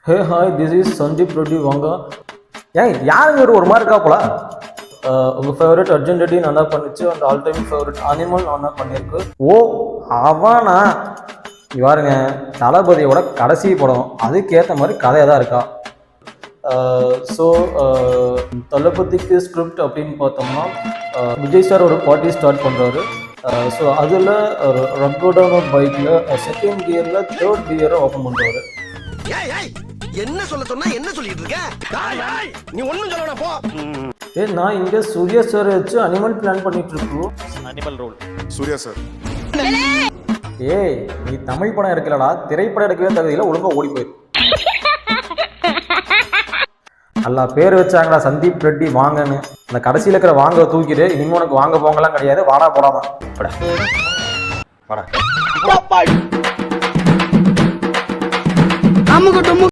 Hey, hi, this is Sandeep Reddy Vanga. ஏன் யாருங்க ஒரு மாதிரி இருக்கா போல. உங்கள் ஃபேவரட் அர்ஜுன் ரெட்டி நான் தான் பண்ணிச்சு, அந்த ஆல் டைம் ஃபேவரட் அனிமல் நான் தான் பண்ணியிருக்கு. ஓ அவனா பாருங்க, தளபதியோட கடைசி படம், அதுக்கேற்ற மாதிரி கதையாக தான் இருக்கா. ஸோ தளபதிக்கு ஸ்கிரிப்ட் அப்படின்னு பார்த்தோம்னா விஜய் சார் ஒரு பார்ட்டி ஸ்டார்ட் பண்ணுறாரு. ஸோ அதில் ஒரு ரக்கோடான பைக்கில் செகண்ட் கியரில் தேர்ட் கியரை ஓப்பன் பண்ணுறாரு. என்ன சொல்ல சொன்னா என்ன சொல்லிட்டு இருக்க? நீ ஒண்ணும் சொல்லணா போ. நான் இங்க சூர்யா சார் வச்சு அனிமல் பிளான் பண்ணிட்டு இருக்கோம். Animal role Suriya sir. ஏய் நீ தமிழ் படம் எடுக்கலடா, திரைப்படம் எடுக்கவே தகுதியில ஒழுங்கா ஓடி போயிரு. நல்லா பேர் வச்சாங்கடா சந்தீப் ரெட்டி வாங்கன்னு. அந்த கடைசியில் இருக்கிற வாங்க தூக்கிட்டு இனிமே உனக்கு வாங்க போங்கலாம் கிடையாது, வாடா போடாமா வாடா.